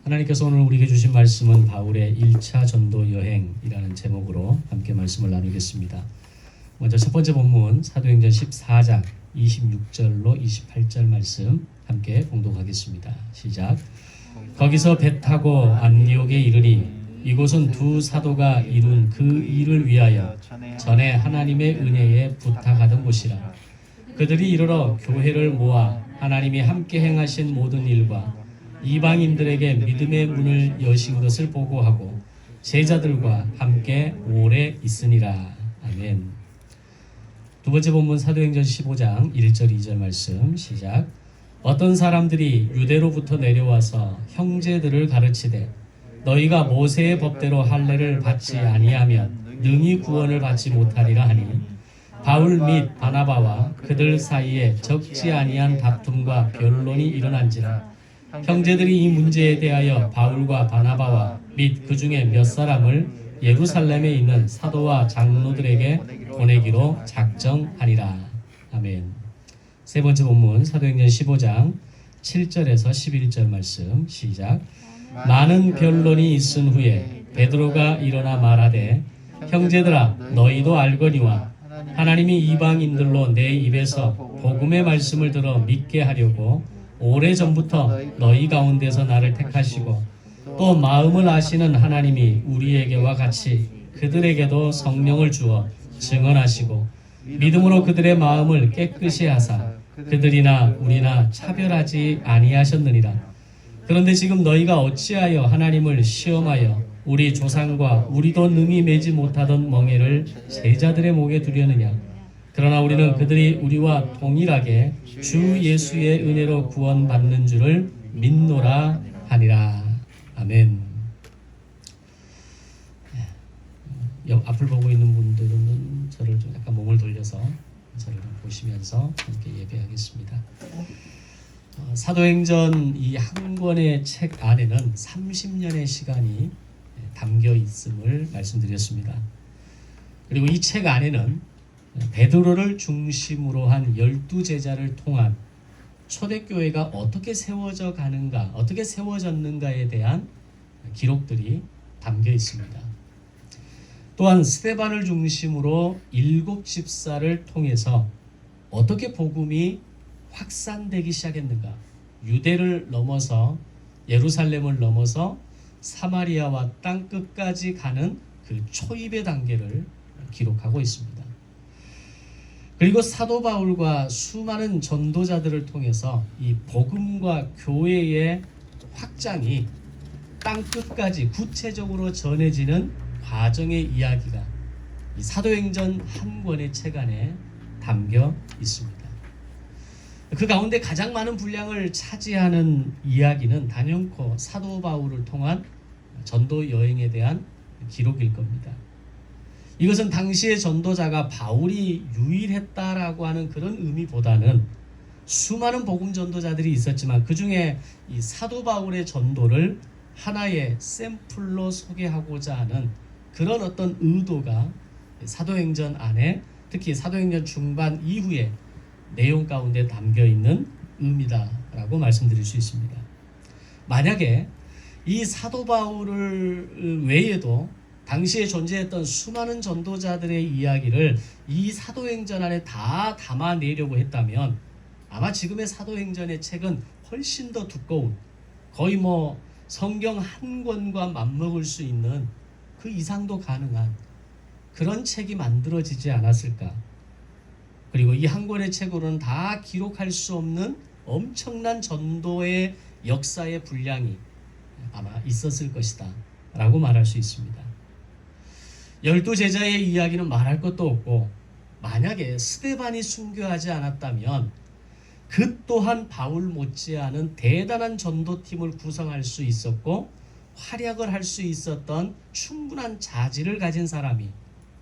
하나님께서 오늘 우리에게 주신 말씀은 바울의 1차 전도 여행이라는 제목으로 함께 말씀을 나누겠습니다. 먼저 첫 번째 본문 사도행전 14장 26절로 28절 말씀 함께 봉독하겠습니다. 시작. 거기서 배 타고 안디옥에 이르니 이곳은 두 사도가 이룬 그 일을 위하여 전에 하나님의 은혜에 부탁하던 곳이라. 그들이 이르러 교회를 모아 하나님이 함께 행하신 모든 일과 이방인들에게 믿음의 문을 여신 것을 보고하고 제자들과 함께 오래 있으니라. 아멘. 두 번째 본문 사도행전 15장 1절 2절 말씀 시작. 어떤 사람들이 유대로부터 내려와서 형제들을 가르치되 너희가 모세의 법대로 할례를 받지 아니하면 능히 구원을 받지 못하리라 하니 바울 및 바나바와 그들 사이에 적지 아니한 다툼과 변론이 일어난지라. 형제들이 이 문제에 대하여 바울과 바나바와 및 그 중에 몇 사람을 예루살렘에 있는 사도와 장로들에게 보내기로 작정하니라. 아멘. 세 번째 본문 사도행전 15장 7절에서 11절 말씀 시작. 많은 변론이 있은 후에 베드로가 일어나 말하되 형제들아 너희도 알거니와 하나님이 이방인들로 내 입에서 복음의 말씀을 들어 믿게 하려고 오래전부터 너희 가운데서 나를 택하시고 또 마음을 아시는 하나님이 우리에게와 같이 그들에게도 성령을 주어 증언하시고 믿음으로 그들의 마음을 깨끗이 하사 그들이나 우리나 차별하지 아니하셨느니라. 그런데 지금 너희가 어찌하여 하나님을 시험하여 우리 조상과 우리도 능히 매지 못하던 멍에를 제자들의 목에 두려느냐. 그러나 우리는 그들이 우리와 동일하게 주 예수의 은혜로 구원받는 줄을 믿노라 하니라. 아멘. 앞을 보고 있는 분들은 저를 좀 약간 몸을 돌려서 저를 좀 보시면서 함께 예배하겠습니다. 사도행전 이 한 권의 책 안에는 30년의 시간이 담겨 있음을 말씀드렸습가 그리고 이 책 안에는 베드로를 중심으로 한 12제자를 통한 초대교회가 어떻게 세워져 가는가, 어떻게 세워졌는가에 대한 기록들이 담겨 있습니다. 또한 스데반을 중심으로 7집사를 통해서 어떻게 복음이 확산되기 시작했는가, 유대를 넘어서 예루살렘을 넘어서 사마리아와 땅 끝까지 가는 그 초입의 단계를 기록하고 있습니다. 그리고 사도 바울과 수많은 전도자들을 통해서 이 복음과 교회의 확장이 땅 끝까지 구체적으로 전해지는 과정의 이야기가 이 사도행전 한 권의 책 안에 담겨 있습니다. 그 가운데 가장 많은 분량을 차지하는 이야기는 단연코 사도 바울을 통한 전도 여행에 대한 기록일 겁니다. 이것은 당시의 전도자가 바울이 유일했다라고 하는 그런 의미보다는 수많은 복음 전도자들이 있었지만 그 중에 이 사도 바울의 전도를 하나의 샘플로 소개하고자 하는 그런 어떤 의도가 사도행전 안에 특히 사도행전 중반 이후에 내용 가운데 담겨 있는 의미다라고 말씀드릴 수 있습니다. 만약에 이 사도 바울을 외에도 당시에 존재했던 수많은 전도자들의 이야기를 이 사도행전 안에 다 담아내려고 했다면 아마 지금의 사도행전의 책은 훨씬 더 두꺼운, 거의 성경 한 권과 맞먹을 수 있는 그 이상도 가능한 그런 책이 만들어지지 않았을까. 그리고 이 한 권의 책으로는 다 기록할 수 없는 엄청난 전도의 역사의 분량이 아마 있었을 것이다 라고 말할 수 있습니다. 12제자의 이야기는 말할 것도 없고 만약에 스데반이 순교하지 않았다면 그 또한 바울 못지않은 대단한 전도팀을 구성할 수 있었고 활약을 할 수 있었던 충분한 자질을 가진 사람이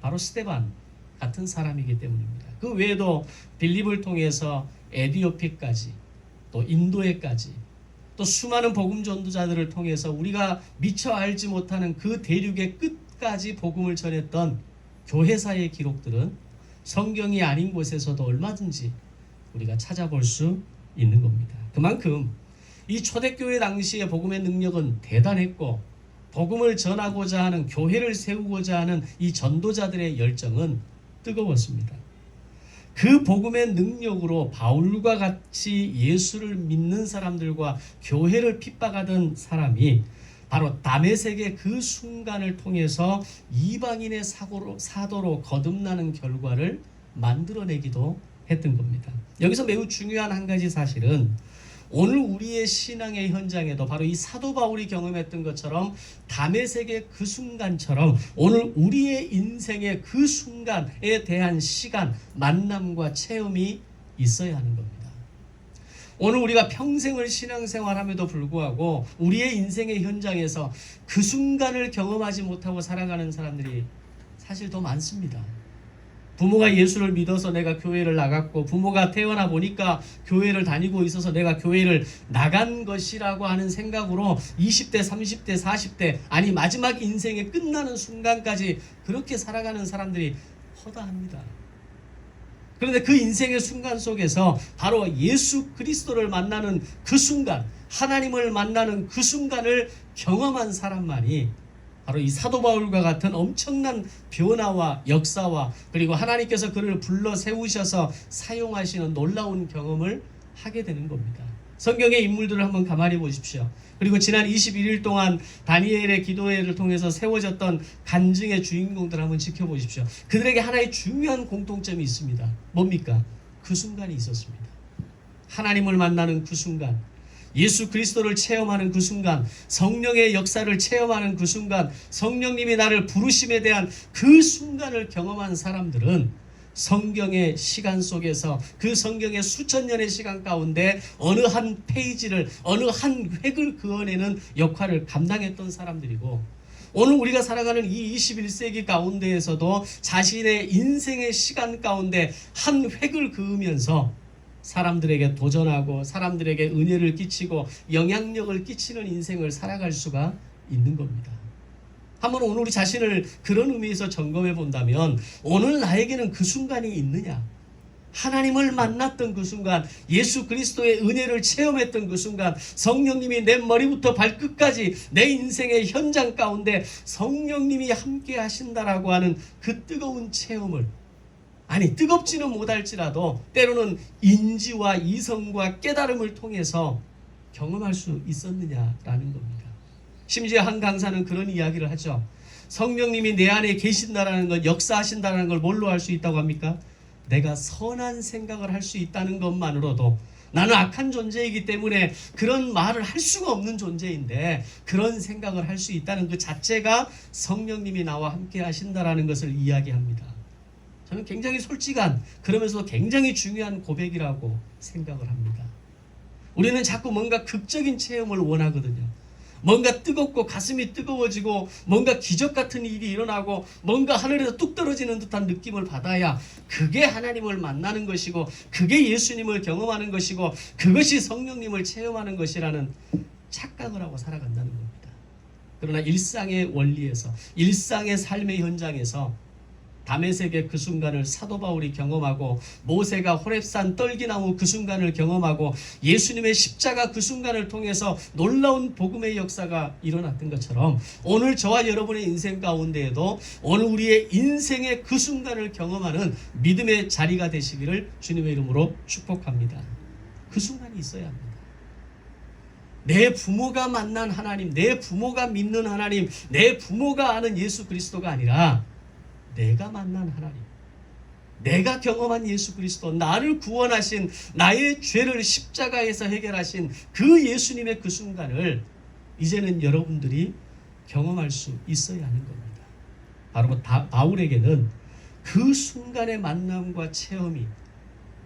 바로 스데반 같은 사람이기 때문입니다. 그 외에도 빌립을 통해서 에디오피까지 또 인도에까지 또 수많은 복음 전도자들을 통해서 우리가 미처 알지 못하는 그 대륙의 끝까지 복음을 전했던 교회사의 기록들은 성경이 아닌 곳에서도 얼마든지 우리가 찾아볼 수 있는 겁니다. 그만큼 이 초대교회 당시의 복음의 능력은 대단했고 복음을 전하고자 하는 교회를 세우고자 하는 이 전도자들의 열정은 뜨거웠습니다. 그 복음의 능력으로 바울과 같이 예수를 믿는 사람들과 교회를 핍박하던 사람이 바로 다메섹의 그 순간을 통해서 이방인의 사도로 거듭나는 결과를 만들어내기도 했던 겁니다. 여기서 매우 중요한 한 가지 사실은 오늘 우리의 신앙의 현장에도 바로 이 사도 바울이 경험했던 것처럼 다메섹의 그 순간처럼 오늘 우리의 인생의 그 순간에 대한 시간, 만남과 체험이 있어야 하는 겁니다. 오늘 우리가 평생을 신앙생활함에도 불구하고 우리의 인생의 현장에서 그 순간을 경험하지 못하고 살아가는 사람들이 사실 더 많습니다. 부모가 예수를 믿어서 내가 교회를 나갔고 부모가 태어나 보니까 교회를 다니고 있어서 내가 교회를 나간 것이라고 하는 생각으로 20대, 30대, 40대 아니 마지막 인생의 끝나는 순간까지 그렇게 살아가는 사람들이 허다합니다. 그런데 그 인생의 순간 속에서 바로 예수 그리스도를 만나는 그 순간, 하나님을 만나는 그 순간을 경험한 사람만이 바로 이 사도 바울과 같은 엄청난 변화와 역사와 그리고 하나님께서 그를 불러 세우셔서 사용하시는 놀라운 경험을 하게 되는 겁니다. 성경의 인물들을 한번 가만히 보십시오. 그리고 지난 21일 동안 다니엘의 기도회를 통해서 세워졌던 간증의 주인공들을 한번 지켜보십시오. 그들에게 하나의 중요한 공통점이 있습니다. 뭡니까? 그 순간이 있었습니다. 하나님을 만나는 그 순간, 예수 그리스도를 체험하는 그 순간, 성령의 역사를 체험하는 그 순간, 성령님이 나를 부르심에 대한 그 순간을 경험한 사람들은 성경의 시간 속에서 그 성경의 수천 년의 시간 가운데 어느 한 페이지를 어느 한 획을 그어내는 역할을 감당했던 사람들이고 오늘 우리가 살아가는 이 21세기 가운데에서도 자신의 인생의 시간 가운데 한 획을 그으면서 사람들에게 도전하고 사람들에게 은혜를 끼치고 영향력을 끼치는 인생을 살아갈 수가 있는 겁니다. 한번 오늘 우리 자신을 그런 의미에서 점검해 본다면 오늘 나에게는 그 순간이 있느냐? 하나님을 만났던 그 순간, 예수 그리스도의 은혜를 체험했던 그 순간, 성령님이 내 머리부터 발끝까지 내 인생의 현장 가운데 성령님이 함께 하신다라고 하는 그 뜨거운 체험을 아니 뜨겁지는 못할지라도 때로는 인지와 이성과 깨달음을 통해서 경험할 수 있었느냐라는 겁니다. 심지어 한 강사는 그런 이야기를 하죠. 성령님이 내 안에 계신다라는 것, 역사하신다는 걸 뭘로 알 수 있다고 합니까? 내가 선한 생각을 할 수 있다는 것만으로도 나는 악한 존재이기 때문에 그런 말을 할 수가 없는 존재인데 그런 생각을 할 수 있다는 그 자체가 성령님이 나와 함께 하신다라는 것을 이야기합니다. 저는 굉장히 솔직한 그러면서도 굉장히 중요한 고백이라고 생각을 합니다. 우리는 자꾸 뭔가 극적인 체험을 원하거든요. 뭔가 뜨겁고 가슴이 뜨거워지고 뭔가 기적 같은 일이 일어나고 뭔가 하늘에서 뚝 떨어지는 듯한 느낌을 받아야 그게 하나님을 만나는 것이고 그게 예수님을 경험하는 것이고 그것이 성령님을 체험하는 것이라는 착각을 하고 살아간다는 겁니다. 그러나 일상의 원리에서 일상의 삶의 현장에서 다메섹의 그 순간을 사도 바울이 경험하고 모세가 호렙산 떨기나무 그 순간을 경험하고 예수님의 십자가 그 순간을 통해서 놀라운 복음의 역사가 일어났던 것처럼 오늘 저와 여러분의 인생 가운데에도 오늘 우리의 인생의 그 순간을 경험하는 믿음의 자리가 되시기를 주님의 이름으로 축복합니다. 그 순간이 있어야 합니다. 내 부모가 만난 하나님, 내 부모가 믿는 하나님, 내 부모가 아는 예수 그리스도가 아니라 내가 만난 하나님, 내가 경험한 예수 그리스도, 나를 구원하신 나의 죄를 십자가에서 해결하신 그 예수님의 그 순간을 이제는 여러분들이 경험할 수 있어야 하는 겁니다. 바로 바울에게는 그 순간의 만남과 체험이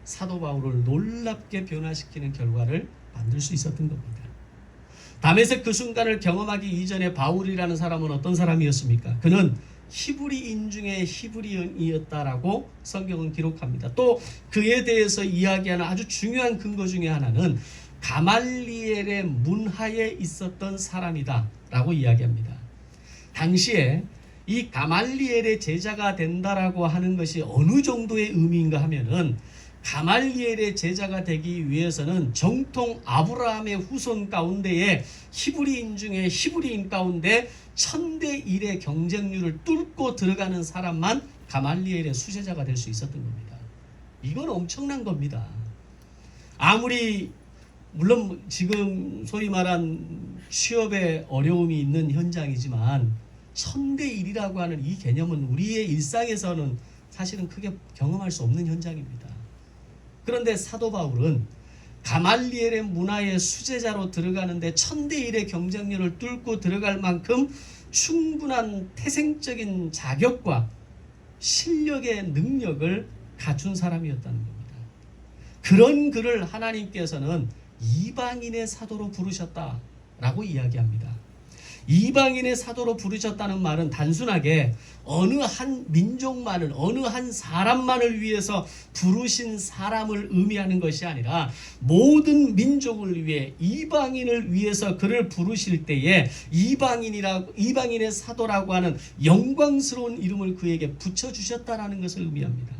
사도 바울을 놀랍게 변화시키는 결과를 만들 수 있었던 겁니다. 다메섹 그 순간을 경험하기 이전에 바울이라는 사람은 어떤 사람이었습니까? 그는 히브리인 중에 히브리인이었다라고 성경은 기록합니다. 또 그에 대해서 이야기하는 아주 중요한 근거 중에 하나는 가말리엘의 문하에 있었던 사람이다라고 이야기합니다. 당시에 이 가말리엘의 제자가 된다라고 하는 것이 어느 정도의 의미인가 하면은 가말리엘의 제자가 되기 위해서는 정통 아브라함의 후손 가운데에 히브리인 중에 히브리인 가운데 1000대1의 경쟁률을 뚫고 들어가는 사람만 가말리엘의 수제자가 될 수 있었던 겁니다. 이건 엄청난 겁니다. 아무리 물론 지금 소위 말한 취업에 어려움이 있는 현장이지만 1000대1이라고 하는 이 개념은 우리의 일상에서는 사실은 크게 경험할 수 없는 현장입니다. 그런데 사도 바울은 가말리엘의 문화의 수제자로 들어가는데 1000대1의 경쟁률을 뚫고 들어갈 만큼 충분한 태생적인 자격과 실력의 능력을 갖춘 사람이었다는 겁니다. 그런 그를 하나님께서는 이방인의 사도로 부르셨다라고 이야기합니다. 이방인의 사도로 부르셨다는 말은 단순하게 어느 한 민족만을, 어느 한 사람만을 위해서 부르신 사람을 의미하는 것이 아니라 모든 민족을 위해, 이방인을 위해서 그를 부르실 때에 이방인의 사도라고 하는 영광스러운 이름을 그에게 붙여주셨다라는 것을 의미합니다.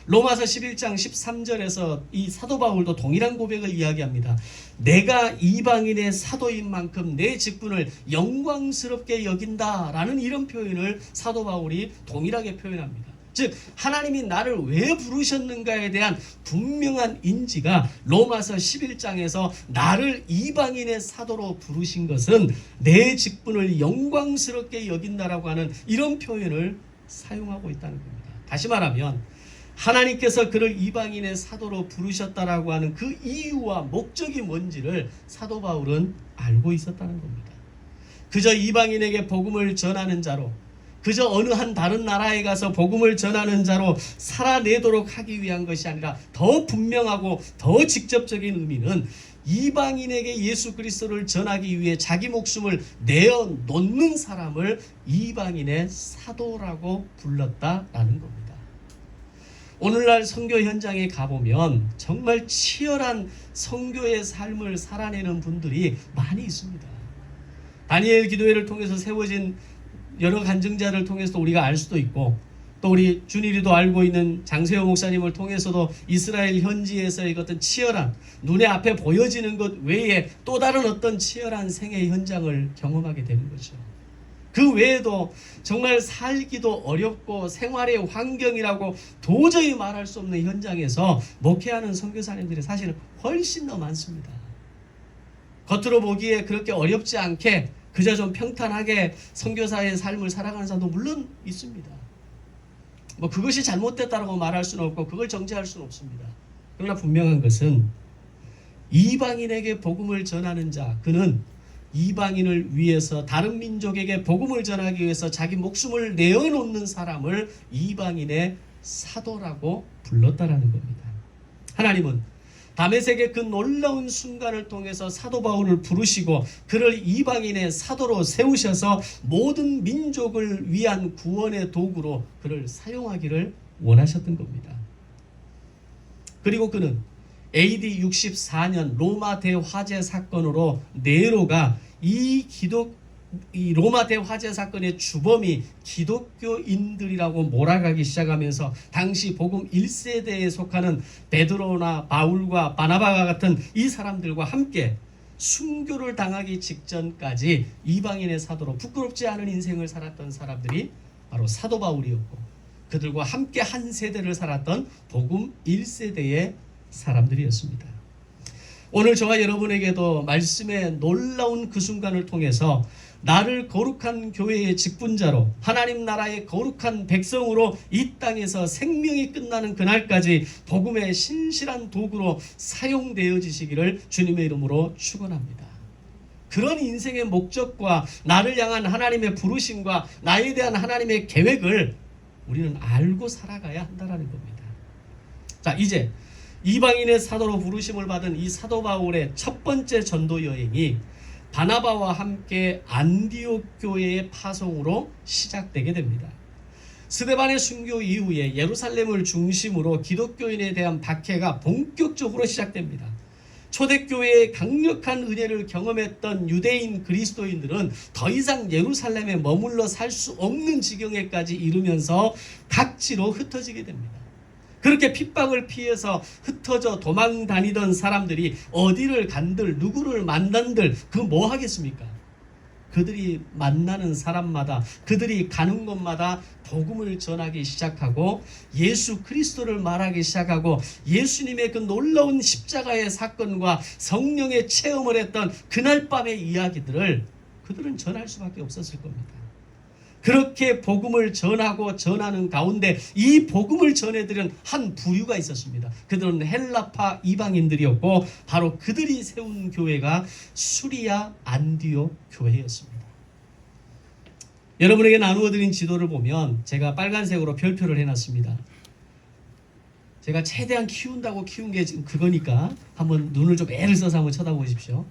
로마서 11장 13절에서 이 사도 바울도 동일한 고백을 이야기합니다. 내가 이방인의 사도인 만큼 내 직분을 영광스럽게 여긴다라는 이런 표현을 사도 바울이 동일하게 표현합니다. 즉 하나님이 나를 왜 부르셨는가에 대한 분명한 인지가 로마서 11장에서 나를 이방인의 사도로 부르신 것은 내 직분을 영광스럽게 여긴다라고 하는 이런 표현을 사용하고 있다는 겁니다. 다시 말하면 하나님께서 그를 이방인의 사도로 부르셨다라고 하는 그 이유와 목적이 뭔지를 사도 바울은 알고 있었다는 겁니다. 그저 이방인에게 복음을 전하는 자로, 그저 어느 한 다른 나라에 가서 복음을 전하는 자로 살아내도록 하기 위한 것이 아니라 더 분명하고 더 직접적인 의미는 이방인에게 예수 그리스도를 전하기 위해 자기 목숨을 내어놓는 사람을 이방인의 사도라고 불렀다라는 겁니다. 오늘날 선교 현장에 가보면 정말 치열한 선교의 삶을 살아내는 분들이 많이 있습니다. 다니엘 기도회를 통해서 세워진 여러 간증자를 통해서 우리가 알 수도 있고, 또 우리 준일이도 알고 있는 장세호 목사님을 통해서도 이스라엘 현지에서의 어떤 치열한, 눈에 앞에 보여지는 것 외에 또 다른 어떤 치열한 생의 현장을 경험하게 되는 거죠. 그 외에도 정말 살기도 어렵고 생활의 환경이라고 도저히 말할 수 없는 현장에서 목회하는 선교사님들이 사실은 훨씬 더 많습니다. 겉으로 보기에 그렇게 어렵지 않게 그저 좀 평탄하게 선교사의 삶을 살아가는 사람도 물론 있습니다. 뭐 그것이 잘못됐다고 말할 수는 없고 그걸 정죄할 수는 없습니다. 그러나 분명한 것은 이방인에게 복음을 전하는 자, 그는 이방인을 위해서, 다른 민족에게 복음을 전하기 위해서 자기 목숨을 내어놓는 사람을 이방인의 사도라고 불렀다라는 겁니다. 하나님은 다메섹의 그 놀라운 순간을 통해서 사도 바울을 부르시고 그를 이방인의 사도로 세우셔서 모든 민족을 위한 구원의 도구로 그를 사용하기를 원하셨던 겁니다. 그리고 그는 AD 64년 로마 대화재 사건으로 네로가 이 로마 대화재 사건의 주범이 기독교인들이라고 몰아가기 시작하면서 당시 복음 1세대에 속하는 베드로나 바울과 바나바가 같은 이 사람들과 함께 순교를 당하기 직전까지 이방인의 사도로 부끄럽지 않은 인생을 살았던 사람들이 바로 사도 바울이었고, 그들과 함께 한 세대를 살았던 복음 1세대의 사람들이었습니다. 오늘 저와 여러분에게도 말씀의 놀라운 그 순간을 통해서 나를 거룩한 교회의 직분자로, 하나님 나라의 거룩한 백성으로 이 땅에서 생명이 끝나는 그날까지 복음의 신실한 도구로 사용되어지시기를 주님의 이름으로 축원합니다. 그런 인생의 목적과 나를 향한 하나님의 부르심과 나에 대한 하나님의 계획을 우리는 알고 살아가야 한다는 겁니다. 자, 이제 이방인의 사도로 부르심을 받은 이 사도 바울의 첫 번째 전도 여행이 바나바와 함께 안디옥 교회의 파송으로 시작되게 됩니다. 스데반의 순교 이후에 예루살렘을 중심으로 기독교인에 대한 박해가 본격적으로 시작됩니다. 초대교회의 강력한 은혜를 경험했던 유대인 그리스도인들은 더 이상 예루살렘에 머물러 살 수 없는 지경에까지 이르면서 각지로 흩어지게 됩니다. 그렇게 핍박을 피해서 흩어져 도망 다니던 사람들이 어디를 간들 누구를 만난들 그 뭐 하겠습니까? 그들이 만나는 사람마다 그들이 가는 곳마다 복음을 전하기 시작하고 예수 그리스도를 말하기 시작하고 예수님의 그 놀라운 십자가의 사건과 성령의 체험을 했던 그날 밤의 이야기들을 그들은 전할 수밖에 없었을 겁니다. 그렇게 복음을 전하고 전하는 가운데 이 복음을 전해드린 한 부류가 있었습니다. 그들은 헬라파 이방인들이었고 바로 그들이 세운 교회가 수리아 안디옥 교회였습니다. 여러분에게 나누어드린 지도를 보면 제가 빨간색으로 별표를 해놨습니다. 제가 최대한 키운다고 키운 게 지금 그거니까 한번 눈을 좀 애를 써서 한번 쳐다보십시오.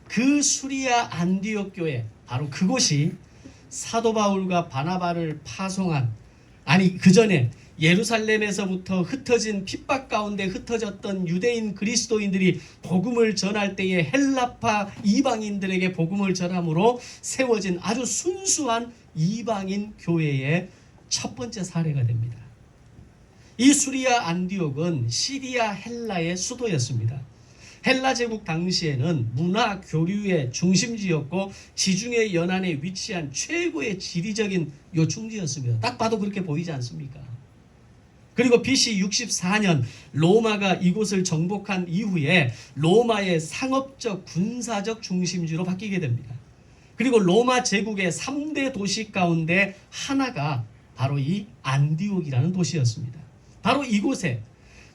그 수리아 안디옥 교회, 바로 그곳이 사도 바울과 바나바를 파송한, 아니 그 전에 예루살렘에서부터 흩어진 핍박 가운데 흩어졌던 유대인 그리스도인들이 복음을 전할 때에 헬라파 이방인들에게 복음을 전함으로 세워진 아주 순수한 이방인 교회의 첫 번째 사례가 됩니다. 이 수리아 안디옥은 시리아 헬라의 수도였습니다. 헬라 제국 당시에는 문화 교류의 중심지였고 지중해 연안에 위치한 최고의 지리적인 요충지였습니다. 딱 봐도 그렇게 보이지 않습니까? 그리고 BC 64년 로마가 이곳을 정복한 이후에 로마의 상업적 군사적 중심지로 바뀌게 됩니다. 그리고 로마 제국의 3대 도시 가운데 하나가 바로 이 안디옥이라는 도시였습니다. 바로 이곳에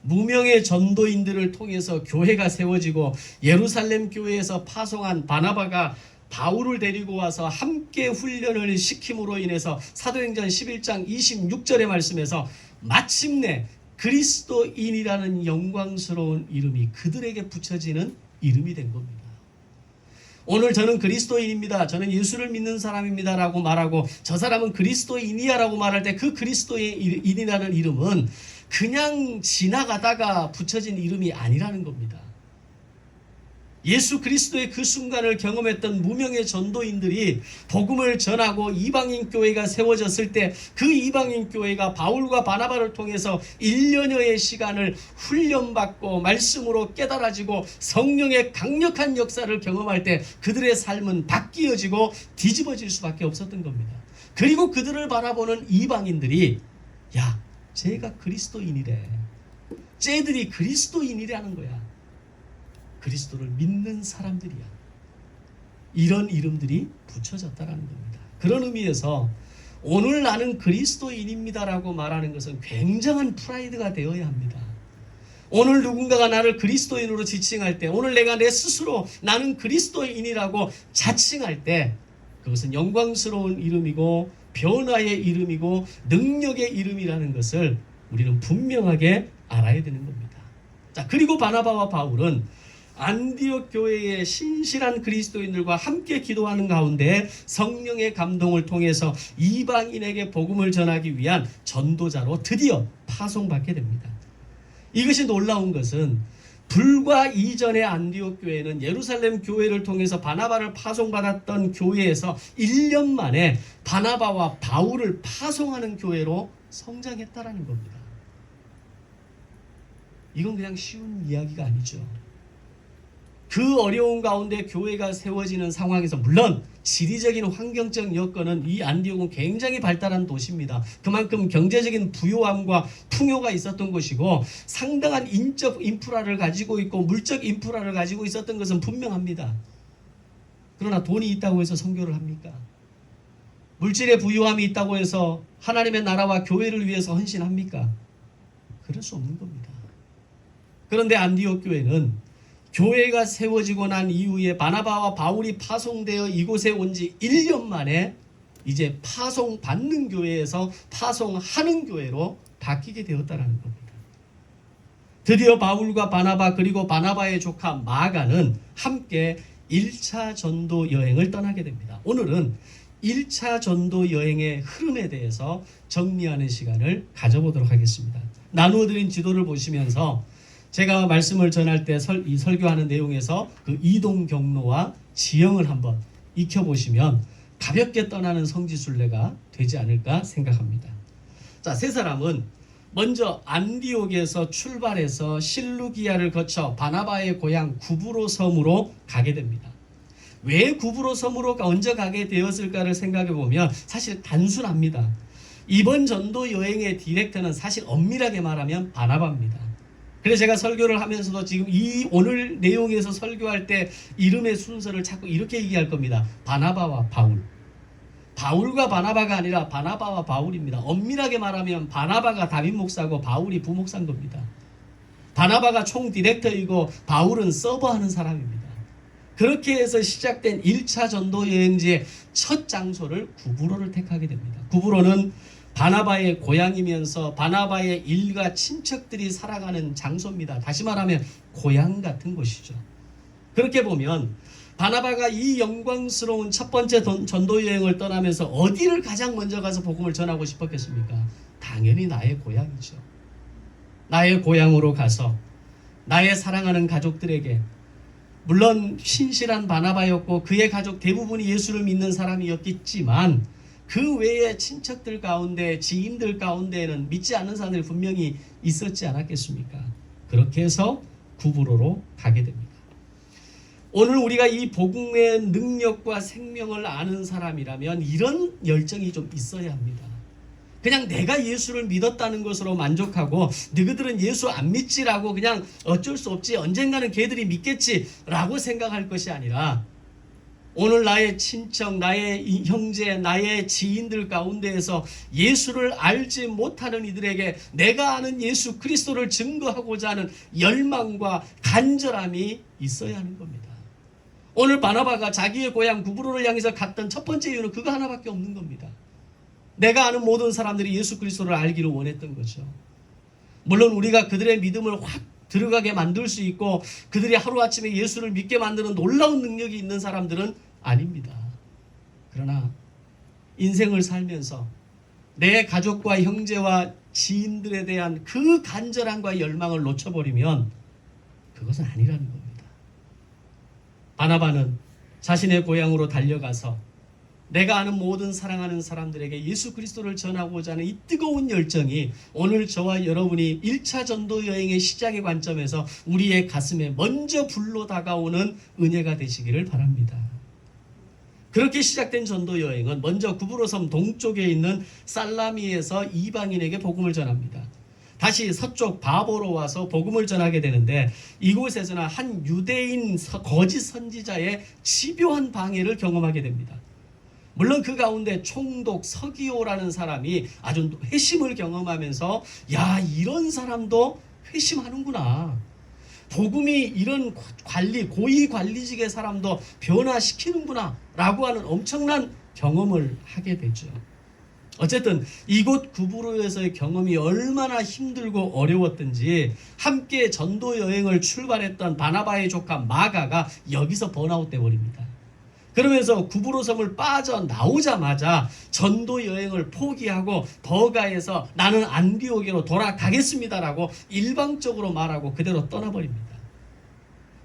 무명의 전도인들을 통해서 교회가 세워지고 예루살렘 교회에서 파송한 바나바가 바울을 데리고 와서 함께 훈련을 시킴으로 인해서 사도행전 11장 26절의 말씀에서 마침내 그리스도인이라는 영광스러운 이름이 그들에게 붙여지는 이름이 된 겁니다. 오늘 저는 그리스도인입니다. 저는 예수를 믿는 사람입니다. 라고 말하고 저 사람은 그리스도인이야 라고 말할 때 그 그리스도인이라는 이름은 그냥 지나가다가 붙여진 이름이 아니라는 겁니다. 예수 그리스도의 그 순간을 경험했던 무명의 전도인들이 복음을 전하고 이방인 교회가 세워졌을 때 그 이방인 교회가 바울과 바나바를 통해서 1년여의 시간을 훈련받고 말씀으로 깨달아지고 성령의 강력한 역사를 경험할 때 그들의 삶은 바뀌어지고 뒤집어질 수밖에 없었던 겁니다. 그리고 그들을 바라보는 이방인들이 야, 쟤가 그리스도인이래. 쟤들이 그리스도인이라는 거야. 그리스도를 믿는 사람들이야. 이런 이름들이 붙여졌다는 겁니다. 그런 의미에서 오늘 나는 그리스도인입니다라고 말하는 것은 굉장한 프라이드가 되어야 합니다. 오늘 누군가가 나를 그리스도인으로 지칭할 때, 오늘 내가 내 스스로 나는 그리스도인이라고 자칭할 때 그것은 영광스러운 이름이고 변화의 이름이고 능력의 이름이라는 것을 우리는 분명하게 알아야 되는 겁니다. 자, 그리고 바나바와 바울은 안디옥 교회의 신실한 그리스도인들과 함께 기도하는 가운데 성령의 감동을 통해서 이방인에게 복음을 전하기 위한 전도자로 드디어 파송받게 됩니다. 이것이 놀라운 것은 불과 이전의 안디옥 교회는 예루살렘 교회를 통해서 바나바를 파송받았던 교회에서 1년 만에 바나바와 바울을 파송하는 교회로 성장했다라는 겁니다. 이건 그냥 쉬운 이야기가 아니죠. 그 어려운 가운데 교회가 세워지는 상황에서 물론 지리적인 환경적 여건은 이 안디옥은 굉장히 발달한 도시입니다. 그만큼 경제적인 부요함과 풍요가 있었던 곳이고 상당한 인적 인프라를 가지고 있고 물적 인프라를 가지고 있었던 것은 분명합니다. 그러나 돈이 있다고 해서 선교를 합니까? 물질의 부요함이 있다고 해서 하나님의 나라와 교회를 위해서 헌신합니까? 그럴 수 없는 겁니다. 그런데 안디옥 교회는 교회가 세워지고 난 이후에 바나바와 바울이 파송되어 이곳에 온 지 1년 만에 이제 파송받는 교회에서 파송하는 교회로 바뀌게 되었다는 겁니다. 드디어 바울과 바나바 그리고 바나바의 조카 마가는 함께 1차 전도 여행을 떠나게 됩니다. 오늘은 1차 전도 여행의 흐름에 대해서 정리하는 시간을 가져보도록 하겠습니다. 나누어드린 지도를 보시면서 제가 말씀을 전할 때 이 설교하는 내용에서 그 이동 경로와 지형을 한번 익혀보시면 가볍게 떠나는 성지순례가 되지 않을까 생각합니다. 자, 세 사람은 먼저 안디옥에서 출발해서 실루기아를 거쳐 바나바의 고향 구브로 섬으로 가게 됩니다. 왜 구브로 섬으로 먼저 가게 되었을까를 생각해 보면 사실 단순합니다. 이번 전도 여행의 디렉터는 사실 엄밀하게 말하면 바나바입니다. 그래서 제가 설교를 하면서도 지금 이 오늘 내용에서 설교할 때 이름의 순서를 자꾸 이렇게 얘기할 겁니다. 바나바와 바울. 바울과 바나바가 아니라 바나바와 바울입니다. 엄밀하게 말하면 바나바가 담임 목사고 바울이 부목사인 겁니다. 바나바가 총 디렉터이고 바울은 서버하는 사람입니다. 그렇게 해서 시작된 1차 전도 여행지의 첫 장소를 구브로를 택하게 됩니다. 구브로는 바나바의 고향이면서 바나바의 일가 친척들이 살아가는 장소입니다. 다시 말하면 고향 같은 곳이죠. 그렇게 보면 바나바가 이 영광스러운 첫 번째 전도 여행을 떠나면서 어디를 가장 먼저 가서 복음을 전하고 싶었겠습니까? 당연히 나의 고향이죠. 나의 고향으로 가서 나의 사랑하는 가족들에게, 물론 신실한 바나바였고 그의 가족 대부분이 예수를 믿는 사람이었겠지만 그 외에 친척들 가운데, 지인들 가운데에는 믿지 않는 사람들이 분명히 있었지 않았겠습니까? 그렇게 해서 구브로로 가게 됩니다. 오늘 우리가 이 복음의 능력과 생명을 아는 사람이라면 이런 열정이 좀 있어야 합니다. 그냥 내가 예수를 믿었다는 것으로 만족하고 너희들은 예수 안 믿지라고 그냥 어쩔 수 없지, 언젠가는 걔들이 믿겠지라고 생각할 것이 아니라 오늘 나의 친척, 나의 형제, 나의 지인들 가운데에서 예수를 알지 못하는 이들에게 내가 아는 예수 그리스도를 증거하고자 하는 열망과 간절함이 있어야 하는 겁니다. 오늘 바나바가 자기의 고향 구브로를 향해서 갔던 첫 번째 이유는 그거 하나밖에 없는 겁니다. 내가 아는 모든 사람들이 예수 그리스도를 알기를 원했던 거죠. 물론 우리가 그들의 믿음을 확 들어가게 만들 수 있고 그들이 하루아침에 예수를 믿게 만드는 놀라운 능력이 있는 사람들은 아닙니다. 그러나 인생을 살면서 내 가족과 형제와 지인들에 대한 그 간절함과 열망을 놓쳐버리면 그것은 아니라는 겁니다. 바나바는 자신의 고향으로 달려가서 내가 아는 모든 사랑하는 사람들에게 예수 그리스도를 전하고자 하는 이 뜨거운 열정이 오늘 저와 여러분이 1차 전도 여행의 시작의 관점에서 우리의 가슴에 먼저 불러 다가오는 은혜가 되시기를 바랍니다. 그렇게 시작된 전도 여행은 먼저 구브로섬 동쪽에 있는 살라미에서 이방인에게 복음을 전합니다. 다시 서쪽 바보로 와서 복음을 전하게 되는데 이곳에서는 한 유대인 거짓 선지자의 집요한 방해를 경험하게 됩니다. 물론 그 가운데 총독 서기오라는 사람이 아주 회심을 경험하면서 야, 이런 사람도 회심하는구나. 복음이 이런 고위 관리직의 사람도 변화시키는구나 라고 하는 엄청난 경험을 하게 되죠. 어쨌든 이곳 구브로에서의 경험이 얼마나 힘들고 어려웠던지 함께 전도 여행을 출발했던 바나바의 조카 마가가 여기서 번아웃 돼버립니다. 그러면서 구브로 섬을 빠져나오자마자 전도 여행을 포기하고 버가에서 나는 안디옥으로 돌아가겠습니다라고 일방적으로 말하고 그대로 떠나버립니다.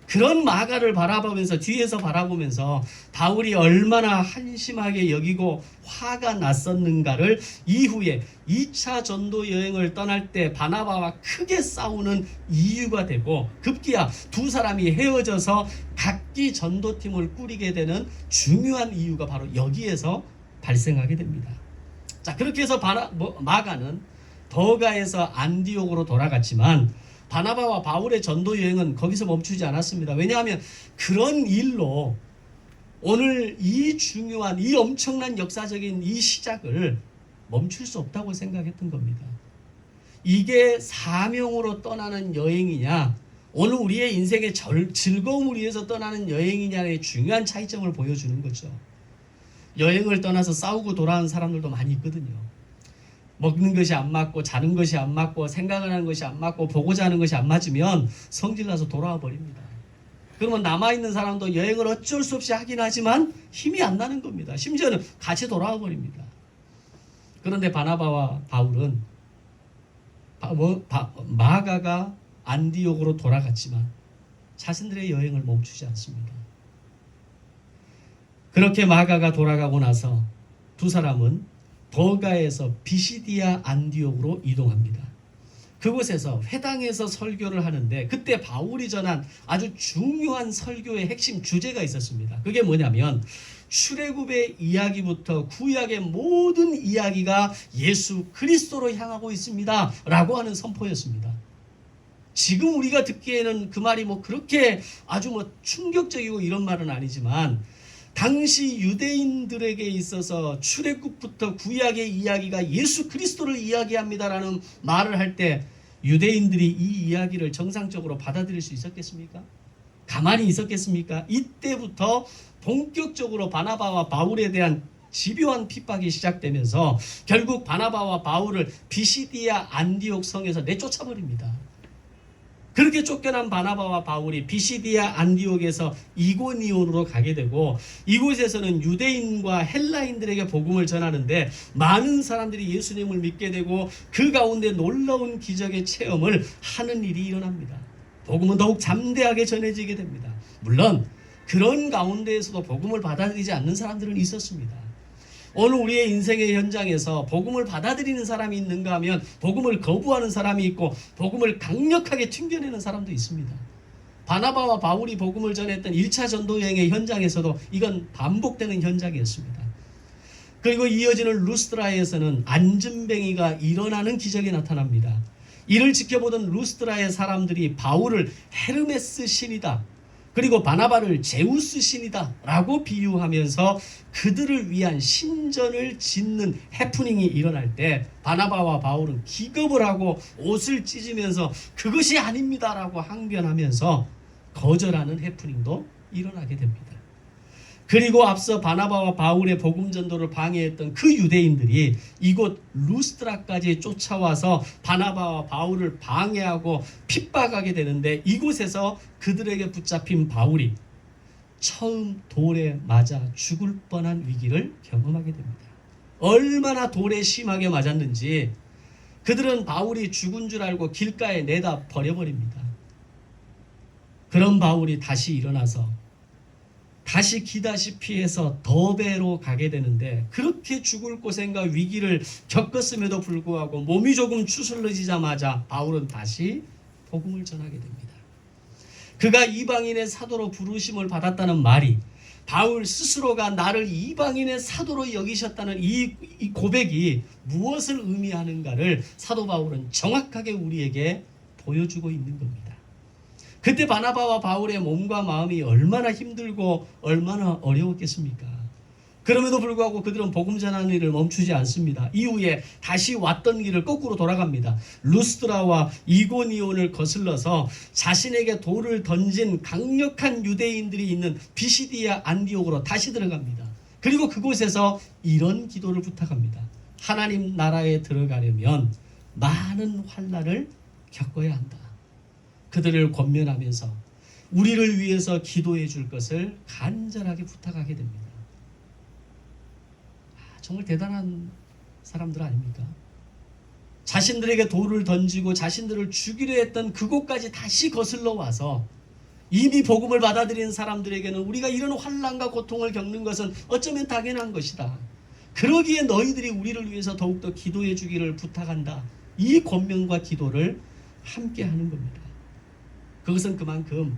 그런 마가를 바라보면서 뒤에서 바라보면서 바울이 얼마나 한심하게 여기고 화가 났었는가를 이후에 2차 전도 여행을 떠날 때 바나바와 크게 싸우는 이유가 되고 급기야 두 사람이 헤어져서 각기 전도팀을 꾸리게 되는 중요한 이유가 바로 여기에서 발생하게 됩니다. 자, 그렇게 해서 마가는 버가에서 안디옥으로 돌아갔지만 바나바와 바울의 전도 여행은 거기서 멈추지 않았습니다. 왜냐하면 그런 일로 오늘 이 중요한, 이 엄청난 역사적인 이 시작을 멈출 수 없다고 생각했던 겁니다. 이게 사명으로 떠나는 여행이냐, 오늘 우리의 인생의 즐거움을 위해서 떠나는 여행이냐의 중요한 차이점을 보여주는 거죠. 여행을 떠나서 싸우고 돌아온 사람들도 많이 있거든요. 먹는 것이 안 맞고 자는 것이 안 맞고 생각하는 것이 안 맞고 보고자 하는 것이 안 맞으면 성질나서 돌아와 버립니다. 그러면 남아있는 사람도 여행을 어쩔 수 없이 하긴 하지만 힘이 안 나는 겁니다. 심지어는 같이 돌아와 버립니다. 그런데 바나바와 바울은 마가가 안디옥으로 돌아갔지만 자신들의 여행을 멈추지 않습니다. 그렇게 마가가 돌아가고 나서 두 사람은 버가에서 비시디아 안디옥으로 이동합니다. 그곳에서 회당에서 설교를 하는데 그때 바울이 전한 아주 중요한 설교의 핵심 주제가 있었습니다. 그게 뭐냐면 출애굽의 이야기부터 구약의 모든 이야기가 예수 그리스도로 향하고 있습니다 라고 하는 선포였습니다. 지금 우리가 듣기에는 그 말이 뭐 그렇게 아주 뭐 충격적이고 이런 말은 아니지만 당시 유대인들에게 있어서 출애굽부터 구약의 이야기가 예수 그리스도를 이야기합니다라는 말을 할 때 유대인들이 이 이야기를 정상적으로 받아들일 수 있었겠습니까? 가만히 있었겠습니까? 이때부터 본격적으로 바나바와 바울에 대한 집요한 핍박이 시작되면서 결국 바나바와 바울을 비시디아 안디옥 성에서 내쫓아버립니다. 그렇게 쫓겨난 바나바와 바울이 비시디아 안디옥에서 이고니온으로 가게 되고 이곳에서는 유대인과 헬라인들에게 복음을 전하는데 많은 사람들이 예수님을 믿게 되고 그 가운데 놀라운 기적의 체험을 하는 일이 일어납니다. 복음은 더욱 잠대하게 전해지게 됩니다. 물론 그런 가운데에서도 복음을 받아들이지 않는 사람들은 있었습니다. 오늘 우리의 인생의 현장에서 복음을 받아들이는 사람이 있는가 하면 복음을 거부하는 사람이 있고 복음을 강력하게 튕겨내는 사람도 있습니다. 바나바와 바울이 복음을 전했던 1차 전도 여행의 현장에서도 이건 반복되는 현장이었습니다. 그리고 이어지는 루스드라에서는 안전뱅이가 일어나는 기적이 나타납니다. 이를 지켜보던 루스드라의 사람들이 바울을 헤르메스 신이다, 그리고 바나바를 제우스 신이다 라고 비유하면서 그들을 위한 신전을 짓는 해프닝이 일어날 때 바나바와 바울은 기겁을 하고 옷을 찢으면서 그것이 아닙니다 라고 항변하면서 거절하는 해프닝도 일어나게 됩니다. 그리고 앞서 바나바와 바울의 복음 전도를 방해했던 그 유대인들이 이곳 루스드라까지 쫓아와서 바나바와 바울을 방해하고 핍박하게 되는데 이곳에서 그들에게 붙잡힌 바울이 처음 돌에 맞아 죽을 뻔한 위기를 경험하게 됩니다. 얼마나 돌에 심하게 맞았는지 그들은 바울이 죽은 줄 알고 길가에 내다 버려버립니다. 그런 바울이 다시 일어나서 다시 기다시피 해서 더베로 가게 되는데 그렇게 죽을 고생과 위기를 겪었음에도 불구하고 몸이 조금 추스러지자마자 바울은 다시 복음을 전하게 됩니다. 그가 이방인의 사도로 부르심을 받았다는 말이 바울 스스로가 나를 이방인의 사도로 여기셨다는 이 고백이 무엇을 의미하는가를 사도 바울은 정확하게 우리에게 보여주고 있는 겁니다. 그때 바나바와 바울의 몸과 마음이 얼마나 힘들고 얼마나 어려웠겠습니까? 그럼에도 불구하고 그들은 복음 전하는 일을 멈추지 않습니다. 이후에 다시 왔던 길을 거꾸로 돌아갑니다. 루스드라와 이고니온을 거슬러서 자신에게 돌을 던진 강력한 유대인들이 있는 비시디아 안디옥으로 다시 들어갑니다. 그리고 그곳에서 이런 기도를 부탁합니다. 하나님 나라에 들어가려면 많은 환난을 겪어야 한다. 그들을 권면하면서 우리를 위해서 기도해 줄 것을 간절하게 부탁하게 됩니다. 정말 대단한 사람들 아닙니까? 자신들에게 돌을 던지고 자신들을 죽이려 했던 그곳까지 다시 거슬러 와서 이미 복음을 받아들인 사람들에게는 우리가 이런 환난과 고통을 겪는 것은 어쩌면 당연한 것이다. 그러기에 너희들이 우리를 위해서 더욱더 기도해 주기를 부탁한다. 이 권면과 기도를 함께 하는 겁니다. 그것은 그만큼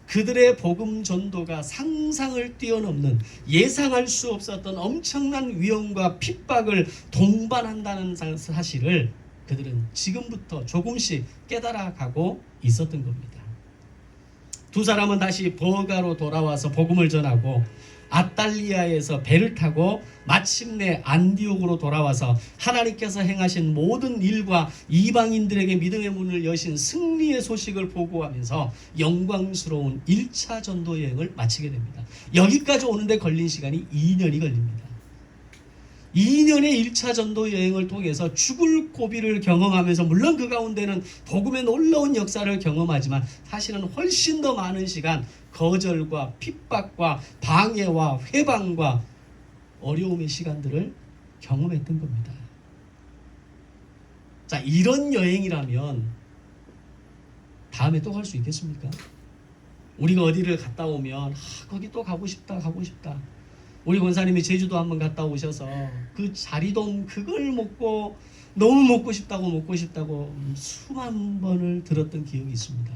그들의 복음 전도가 상상을 뛰어넘는 예상할 수 없었던 엄청난 위험과 핍박을 동반한다는 사실을 그들은 지금부터 조금씩 깨달아가고 있었던 겁니다. 두 사람은 다시 버가로 돌아와서 복음을 전하고 아탈리아에서 배를 타고 마침내 안디옥으로 돌아와서 하나님께서 행하신 모든 일과 이방인들에게 믿음의 문을 여신 승리의 소식을 보고하면서 영광스러운 1차 전도 여행을 마치게 됩니다. 여기까지 오는데 걸린 시간이 2년이 걸립니다. 2년의 1차 전도 여행을 통해서 죽을 고비를 경험하면서 물론 그 가운데는 복음의 놀라운 역사를 경험하지만 사실은 훨씬 더 많은 시간 거절과 핍박과 방해와 회방과 어려움의 시간들을 경험했던 겁니다. 자, 이런 여행이라면 다음에 또 갈 수 있겠습니까? 우리가 어디를 갔다 오면 거기 또 가고 싶다. 우리 권사님이 제주도 한번 갔다 오셔서 그 자리돔 그걸 먹고 너무 먹고 싶다고 수만 번을 들었던 기억이 있습니다.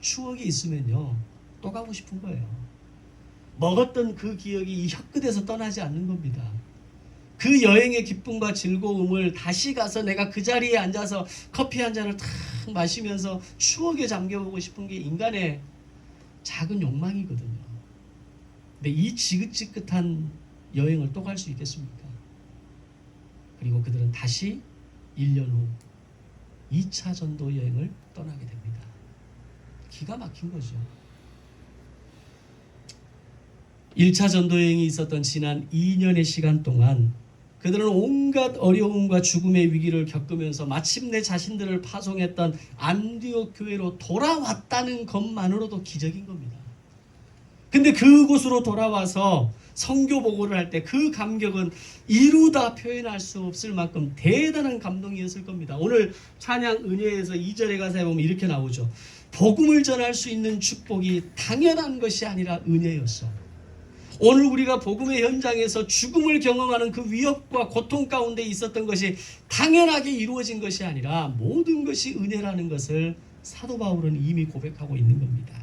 추억이 있으면요 또 가고 싶은 거예요. 먹었던 그 기억이 이 혀끝에서 떠나지 않는 겁니다. 그 여행의 기쁨과 즐거움을 다시 가서 내가 그 자리에 앉아서 커피 한 잔을 탁 마시면서 추억에 잠겨보고 싶은 게 인간의 작은 욕망이거든요. 근데 이 지긋지긋한 여행을 또 갈 수 있겠습니까? 그리고 그들은 다시 1년 후 2차 전도 여행을 떠나게 됩니다. 기가 막힌 거죠. 1차 전도 여행이 있었던 지난 2년의 시간 동안 그들은 온갖 어려움과 죽음의 위기를 겪으면서 마침내 자신들을 파송했던 안디옥 교회로 돌아왔다는 것만으로도 기적인 겁니다. 근데 그곳으로 돌아와서 선교 보고를 할 때 그 감격은 이루다 표현할 수 없을 만큼 대단한 감동이었을 겁니다. 오늘 찬양 은혜에서 2절에 가사에 보면 이렇게 나오죠. 복음을 전할 수 있는 축복이 당연한 것이 아니라 은혜였어. 오늘 우리가 복음의 현장에서 죽음을 경험하는 그 위협과 고통 가운데 있었던 것이 당연하게 이루어진 것이 아니라 모든 것이 은혜라는 것을 사도 바울은 이미 고백하고 있는 겁니다.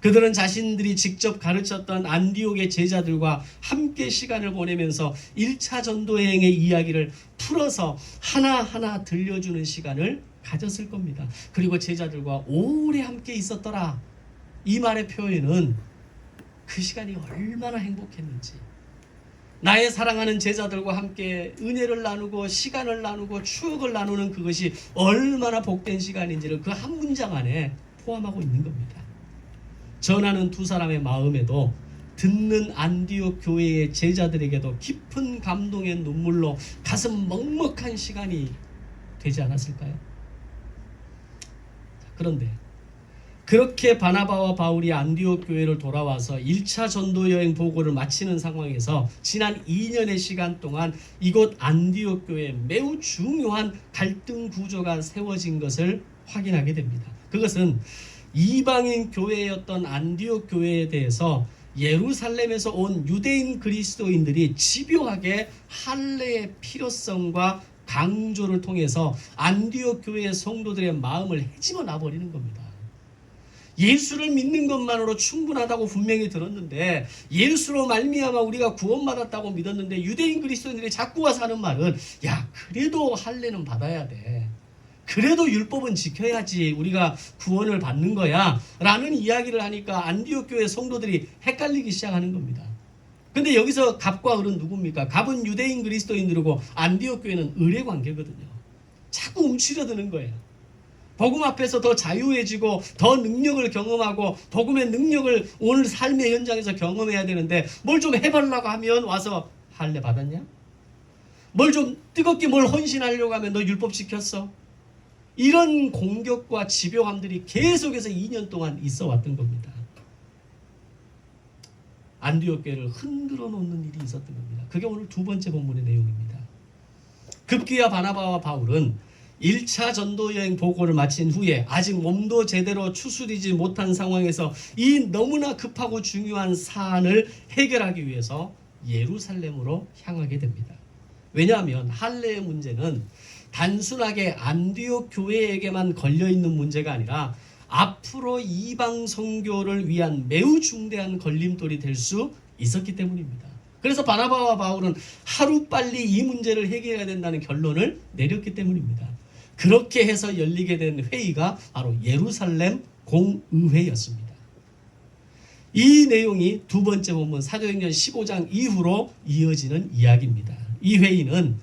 그들은 자신들이 직접 가르쳤던 안디옥의 제자들과 함께 시간을 보내면서 1차 전도여행의 이야기를 풀어서 하나하나 들려주는 시간을 가졌을 겁니다. 그리고 제자들과 오래 함께 있었더라. 이 말의 표현은 그 시간이 얼마나 행복했는지, 나의 사랑하는 제자들과 함께 은혜를 나누고 시간을 나누고 추억을 나누는 그것이 얼마나 복된 시간인지를 그 한 문장 안에 포함하고 있는 겁니다. 전하는 두 사람의 마음에도 듣는 안디옥 교회의 제자들에게도 깊은 감동의 눈물로 가슴 먹먹한 시간이 되지 않았을까요? 그런데 그렇게 바나바와 바울이 안디옥 교회를 돌아와서 1차 전도 여행 보고를 마치는 상황에서 지난 2년의 시간 동안 이곳 안디옥 교회에 매우 중요한 갈등 구조가 세워진 것을 확인하게 됩니다. 그것은 이방인 교회였던 안디옥 교회에 대해서 예루살렘에서 온 유대인 그리스도인들이 집요하게 할례의 필요성과 강조를 통해서 안디옥 교회의 성도들의 마음을 헤집어 놔버리는 겁니다. 예수를 믿는 것만으로 충분하다고 분명히 들었는데, 예수로 말미암아 우리가 구원받았다고 믿었는데 유대인 그리스도인들이 자꾸 와서 하는 말은 야 그래도 할례는 받아야 돼, 그래도 율법은 지켜야지 우리가 구원을 받는 거야 라는 이야기를 하니까 안디옥 교회 성도들이 헷갈리기 시작하는 겁니다. 근데 여기서 갑과 을은 누굽니까? 갑은 유대인 그리스도인들이고 안디옥 교회는 을의 관계거든요. 자꾸 움츠려드는 거예요. 복음 앞에서 더 자유해지고 더 능력을 경험하고 복음의 능력을 오늘 삶의 현장에서 경험해야 되는데 뭘 좀 해보려고 하면 와서 할례 받았냐? 뭘 좀 뜨겁게 뭘 헌신하려고 하면 너 율법 지켰어? 이런 공격과 집요함들이 계속해서 2년 동안 있어 왔던 겁니다. 안디옥 교회를 흔들어 놓는 일이 있었던 겁니다. 그게 오늘 두 번째 본문의 내용입니다. 급기야 바나바와 바울은 1차 전도여행 보고를 마친 후에 아직 몸도 제대로 추스리지 못한 상황에서 이 너무나 급하고 중요한 사안을 해결하기 위해서 예루살렘으로 향하게 됩니다. 왜냐하면 할례의 문제는 단순하게 안디옥 교회에게만 걸려있는 문제가 아니라 앞으로 이방 선교를 위한 매우 중대한 걸림돌이 될 수 있었기 때문입니다. 그래서 바나바와 바울은 하루빨리 이 문제를 해결해야 된다는 결론을 내렸기 때문입니다. 그렇게 해서 열리게 된 회의가 바로 예루살렘 공의회였습니다. 이 내용이 두 번째 본문 사도행전 15장 이후로 이어지는 이야기입니다. 이 회의는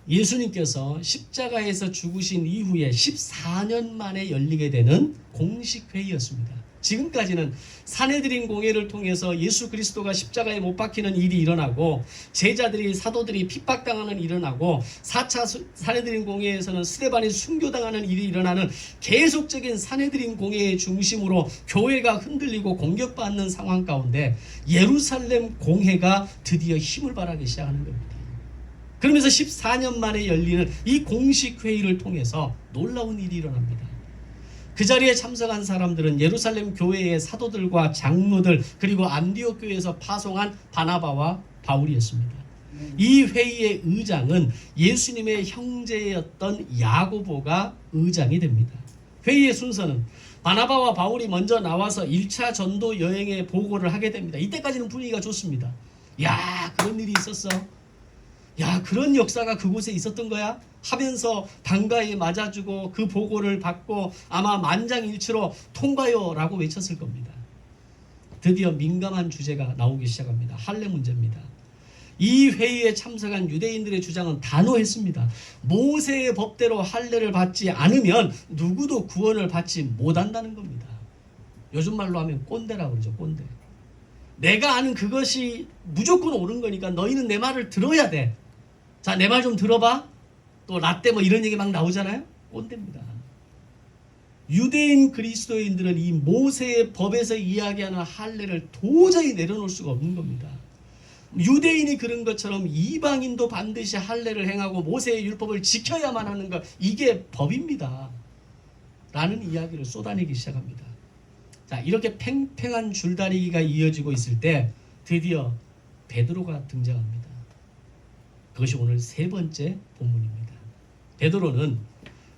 예수님께서 십자가에서 죽으신 이후에 14년 만에 열리게 되는 공식 회의였습니다. 지금까지는 산헤드린 공회를 통해서 예수 그리스도가 십자가에 못 박히는 일이 일어나고 제자들이 사도들이 핍박당하는 일이 일어나고 4차 산헤드린 공회에서는 스데반이 순교당하는 일이 일어나는 계속적인 산헤드린 공회의 중심으로 교회가 흔들리고 공격받는 상황 가운데 예루살렘 공회가 드디어 힘을 발하기 시작하는 겁니다. 그러면서 14년 만에 열리는 이 공식 회의를 통해서 놀라운 일이 일어납니다. 그 자리에 참석한 사람들은 예루살렘 교회의 사도들과 장로들 그리고 안디옥 교회에서 파송한 바나바와 바울이었습니다. 이 회의의 의장은 예수님의 형제였던 야고보가 의장이 됩니다. 회의의 순서는 바나바와 바울이 먼저 나와서 1차 전도 여행의 보고를 하게 됩니다. 이때까지는 분위기가 좋습니다. 야, 그런 일이 있었어. 야, 그런 역사가 그곳에 있었던 거야? 하면서 반가이 맞아주고 그 보고를 받고 아마 만장일치로 통과요 라고 외쳤을 겁니다. 드디어 민감한 주제가 나오기 시작합니다. 할례 문제입니다. 이 회의에 참석한 유대인들의 주장은 단호했습니다. 모세의 법대로 할례를 받지 않으면 누구도 구원을 받지 못한다는 겁니다. 요즘 말로 하면 꼰대라고 그러죠. 꼰대. 내가 아는 그것이 무조건 옳은 거니까 너희는 내 말을 들어야 돼. 자, 내 말 좀 들어봐. 또 라떼 뭐 이런 얘기 막 나오잖아요. 꼰대입니다. 유대인 그리스도인들은 이 모세의 법에서 이야기하는 할례를 도저히 내려놓을 수가 없는 겁니다. 유대인이 그런 것처럼 이방인도 반드시 할례를 행하고 모세의 율법을 지켜야만 하는 것, 이게 법입니다. 라는 이야기를 쏟아내기 시작합니다. 자, 이렇게 팽팽한 줄다리기가 이어지고 있을 때 드디어 베드로가 등장합니다. 그것이 오늘 세 번째 본문입니다. 베드로는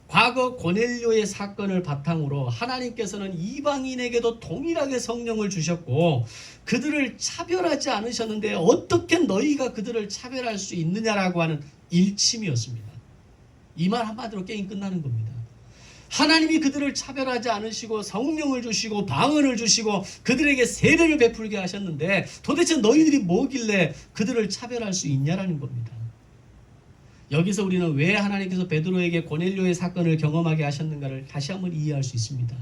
과거 고넬료의 사건을 바탕으로 하나님께서는 이방인에게도 동일하게 성령을 주셨고 그들을 차별하지 않으셨는데 어떻게 너희가 그들을 차별할 수 있느냐라고 하는 일침이었습니다. 이 말 한마디로 게임 끝나는 겁니다. 하나님이 그들을 차별하지 않으시고 성령을 주시고 방언을 주시고 그들에게 세례를 베풀게 하셨는데 도대체 너희들이 뭐길래 그들을 차별할 수 있냐라는 겁니다. 여기서 우리는 왜 하나님께서 베드로에게 고넬료의 사건을 경험하게 하셨는가를 다시 한번 이해할 수 있습니다.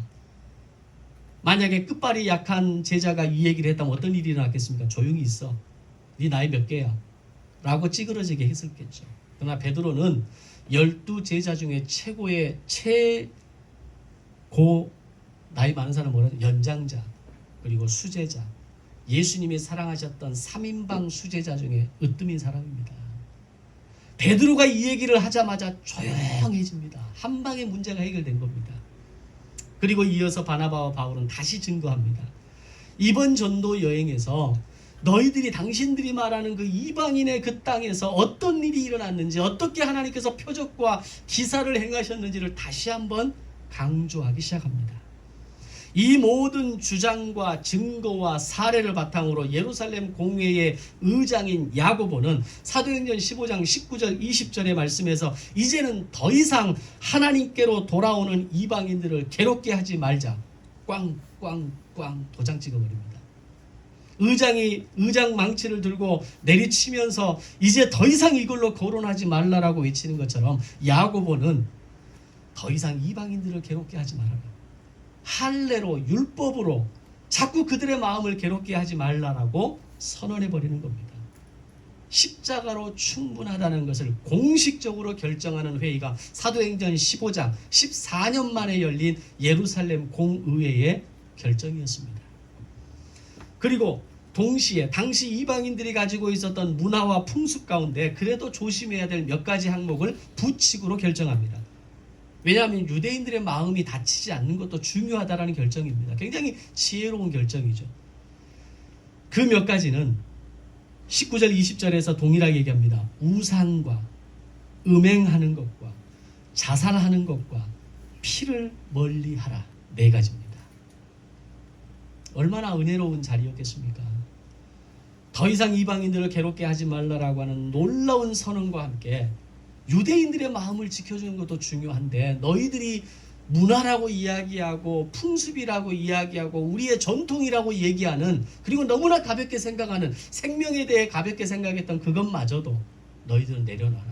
만약에 끝발이 약한 제자가 이 얘기를 했다면 어떤 일이 일어났겠습니까? 조용히 있어. 네 나이 몇 개야? 라고 찌그러지게 했었겠죠. 그러나 베드로는 12제자 중에 최고의 나이 많은 사람 뭐라 하죠? 연장자, 그리고 수제자, 예수님이 사랑하셨던 3인방 수제자 중에 으뜸인 사람입니다. 베드로가 이 얘기를 하자마자 조용해집니다. 한 방에 문제가 해결된 겁니다. 그리고 이어서 바나바와 바울은 다시 증거합니다. 이번 전도 여행에서 너희들이 당신들이 말하는 그 이방인의 그 땅에서 어떤 일이 일어났는지 어떻게 하나님께서 표적과 기사를 행하셨는지를 다시 한번 강조하기 시작합니다. 이 모든 주장과 증거와 사례를 바탕으로 예루살렘 공회의 의장인 야고보는 사도행전 15장 19절 20절의 말씀에서 이제는 더 이상 하나님께로 돌아오는 이방인들을 괴롭게 하지 말자. 꽝꽝꽝 도장 찍어버립니다. 의장이 의장 망치를 들고 내리치면서 이제 더 이상 이걸로 거론하지 말라라고 외치는 것처럼 야고보는 더 이상 이방인들을 괴롭게 하지 말아라. 할례로 율법으로 자꾸 그들의 마음을 괴롭게 하지 말라라고 선언해버리는 겁니다. 십자가로 충분하다는 것을 공식적으로 결정하는 회의가 사도행전 15장 14년 만에 열린 예루살렘 공의회의 결정이었습니다. 그리고 동시에 당시 이방인들이 가지고 있었던 문화와 풍습 가운데 그래도 조심해야 될 몇 가지 항목을 부칙으로 결정합니다. 왜냐하면 유대인들의 마음이 다치지 않는 것도 중요하다라는 결정입니다. 굉장히 지혜로운 결정이죠. 그 몇 가지는 19절 20절에서 동일하게 얘기합니다. 우상과 음행하는 것과 자살하는 것과 피를 멀리하라. 4가지입니다. 얼마나 은혜로운 자리였겠습니까? 더 이상 이방인들을 괴롭게 하지 말라라고 하는 놀라운 선언과 함께 유대인들의 마음을 지켜주는 것도 중요한데 너희들이 문화라고 이야기하고 풍습이라고 이야기하고 우리의 전통이라고 얘기하는 그리고 너무나 가볍게 생각하는 생명에 대해 가볍게 생각했던 그것마저도 너희들은 내려놔라.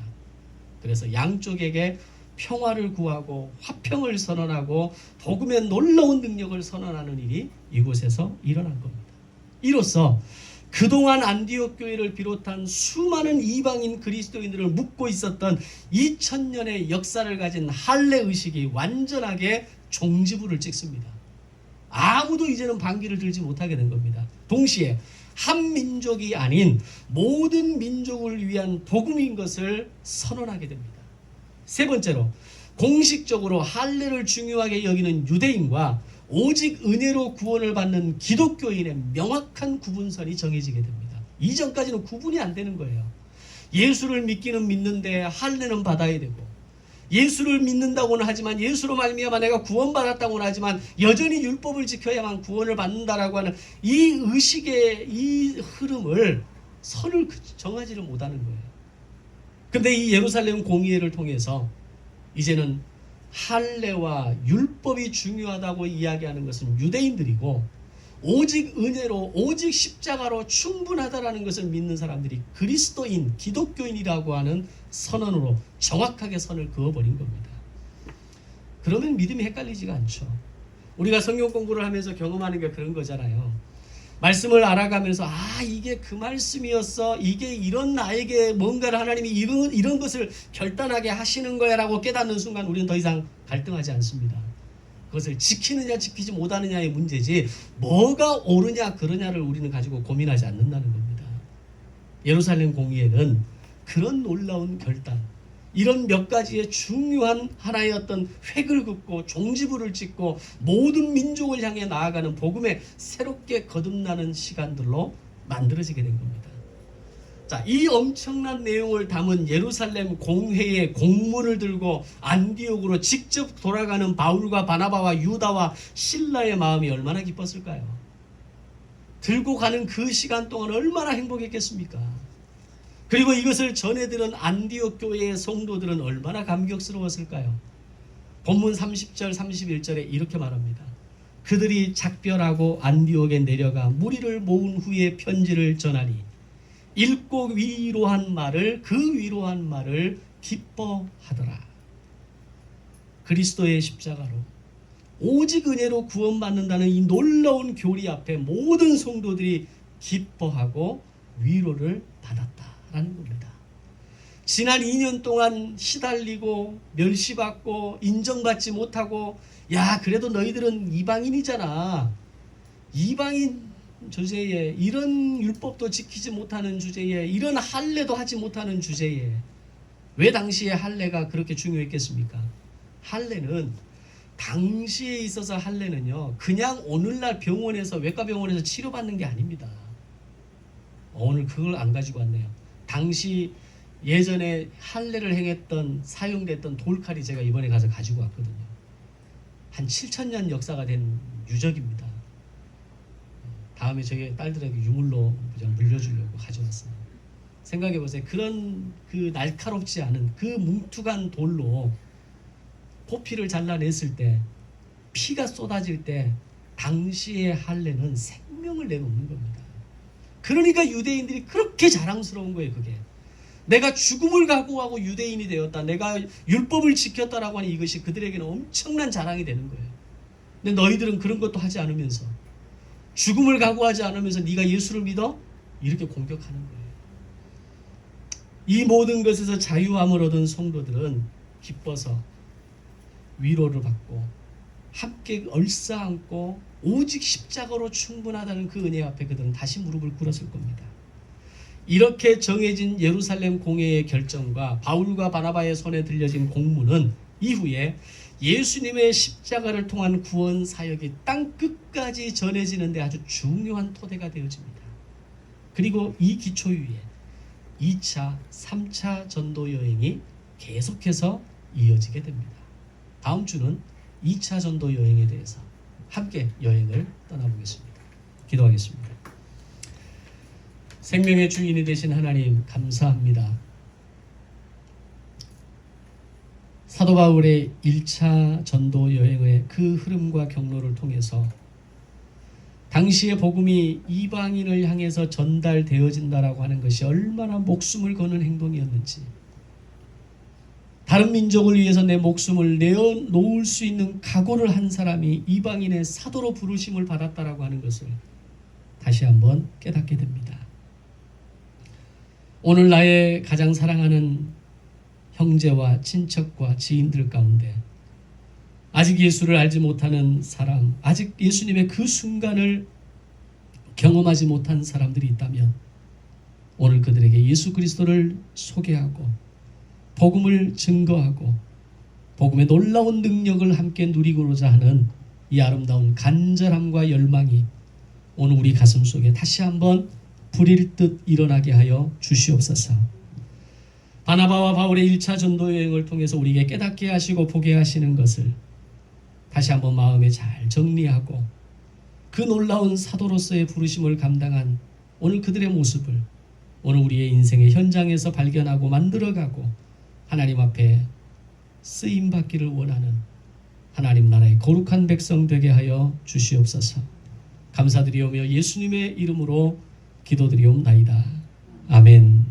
그래서 양쪽에게 평화를 구하고 화평을 선언하고 복음의 놀라운 능력을 선언하는 일이 이곳에서 일어난 겁니다. 이로써 그동안 안디옥 교회를 비롯한 수많은 이방인 그리스도인들을 묶고 있었던 2000년의 역사를 가진 할례 의식이 완전하게 종지부를 찍습니다. 아무도 이제는 반기를 들지 못하게 된 겁니다. 동시에 한 민족이 아닌 모든 민족을 위한 복음인 것을 선언하게 됩니다. 세 번째로 공식적으로 할례를 중요하게 여기는 유대인과 오직 은혜로 구원을 받는 기독교인의 명확한 구분선이 정해지게 됩니다. 이전까지는 구분이 안 되는 거예요. 예수를 믿기는 믿는데 할례는 받아야 되고, 예수를 믿는다고는 하지만 예수로 말미암아 내가 구원받았다고는 하지만 여전히 율법을 지켜야만 구원을 받는다라고 하는 이 의식의 이 흐름을 선을 정하지를 못하는 거예요. 근데 이 예루살렘 공의회를 통해서 이제는 할례와 율법이 중요하다고 이야기하는 것은 유대인들이고, 오직 은혜로 오직 십자가로 충분하다라는 것을 믿는 사람들이 그리스도인, 기독교인이라고 하는 선언으로 정확하게 선을 그어버린 겁니다. 그러면 믿음이 헷갈리지가 않죠. 우리가 성경 공부를 하면서 경험하는 게 그런 거잖아요. 말씀을 알아가면서 이게 그 말씀이었어, 이게 이런 나에게 뭔가를 하나님이 이런 것을 결단하게 하시는 거야 라고 깨닫는 순간 우리는 더 이상 갈등하지 않습니다. 그것을 지키느냐 지키지 못하느냐의 문제지 뭐가 옳으냐 그러냐를 우리는 가지고 고민하지 않는다는 겁니다. 예루살렘 공의회는 그런 놀라운 결단, 이런 몇 가지의 중요한 하나의 어떤 획을 긋고 종지부를 찍고 모든 민족을 향해 나아가는 복음에 새롭게 거듭나는 시간들로 만들어지게 된 겁니다. 자, 이 엄청난 내용을 담은 예루살렘 공회의 공문을 들고 안디옥으로 직접 돌아가는 바울과 바나바와 유다와 실라의 마음이 얼마나 기뻤을까요? 들고 가는 그 시간 동안 얼마나 행복했겠습니까? 그리고 이것을 전해들은 안디옥 교회의 성도들은 얼마나 감격스러웠을까요? 본문 30절 31절에 이렇게 말합니다. 그들이 작별하고 안디옥에 내려가 무리를 모은 후에 편지를 전하니 읽고 위로한 말을 기뻐하더라. 그리스도의 십자가로 오직 은혜로 구원받는다는 이 놀라운 교리 앞에 모든 성도들이 기뻐하고 위로를 받았다라는 겁니다. 지난 2년 동안 시달리고 멸시받고 인정받지 못하고, 그래도 너희들은 이방인이잖아, 이방인 주제에, 이런 율법도 지키지 못하는 주제에, 이런 할례도 하지 못하는 주제에 왜 당시에 할례가 그렇게 중요했겠습니까? 할례는 당시에 있어서 할례는요, 그냥 오늘날 병원에서, 외과 병원에서 치료받는 게 아닙니다. 오늘 그걸 안 가지고 왔네요. 당시 예전에 할례를 행했던 사용됐던 돌칼이 제가 이번에 가서 가지고 왔거든요. 한 7,000년 역사가 된 유적입니다. 다음에 저희 딸들에게 유물로 물려주려고 가져왔어요. 생각해보세요. 그런 그 날카롭지 않은 그 뭉툭한 돌로 포피를 잘라냈을 때, 피가 쏟아질 때 당시의 할례는 생명을 내놓는 겁니다. 그러니까 유대인들이 그렇게 자랑스러운 거예요. 그게 내가 죽음을 각오하고 유대인이 되었다, 내가 율법을 지켰다라고 하는 이것이 그들에게는 엄청난 자랑이 되는 거예요. 근데 너희들은 그런 것도 하지 않으면서, 죽음을 각오하지 않으면서 네가 예수를 믿어? 이렇게 공격하는 거예요. 이 모든 것에서 자유함을 얻은 성도들은 기뻐서 위로를 받고 함께 얼싸안고 오직 십자가로 충분하다는 그 은혜 앞에 그들은 다시 무릎을 꿇었을 겁니다. 이렇게 정해진 예루살렘 공회의 결정과 바울과 바나바의 손에 들려진 공문은 이후에 예수님의 십자가를 통한 구원 사역이 땅 끝까지 전해지는 데 아주 중요한 토대가 되어집니다. 그리고 이 기초 위에 2차, 3차 전도 여행이 계속해서 이어지게 됩니다. 다음 주는 2차 전도 여행에 대해서 함께 여행을 떠나보겠습니다. 기도하겠습니다. 생명의 주인이 되신 하나님, 감사합니다. 사도 바울의 1차 전도 여행의 그 흐름과 경로를 통해서 당시의 복음이 이방인을 향해서 전달되어진다라고 하는 것이 얼마나 목숨을 거는 행동이었는지, 다른 민족을 위해서 내 목숨을 내어놓을 수 있는 각오를 한 사람이 이방인의 사도로 부르심을 받았다라고 하는 것을 다시 한번 깨닫게 됩니다. 오늘 나의 가장 사랑하는 형제와 친척과 지인들 가운데 아직 예수를 알지 못하는 사람, 아직 예수님의 그 순간을 경험하지 못한 사람들이 있다면 오늘 그들에게 예수 그리스도를 소개하고 복음을 증거하고 복음의 놀라운 능력을 함께 누리고자 하는 이 아름다운 간절함과 열망이 오늘 우리 가슴 속에 다시 한번 불일 듯 일어나게 하여 주시옵소서. 바나바와 바울의 1차 전도 여행을 통해서 우리에게 깨닫게 하시고 보게 하시는 것을 다시 한번 마음에 잘 정리하고 그 놀라운 사도로서의 부르심을 감당한 오늘 그들의 모습을 오늘 우리의 인생의 현장에서 발견하고 만들어가고 하나님 앞에 쓰임받기를 원하는 하나님 나라의 거룩한 백성 되게 하여 주시옵소서. 감사드리오며 예수님의 이름으로 기도드리옵나이다. 아멘.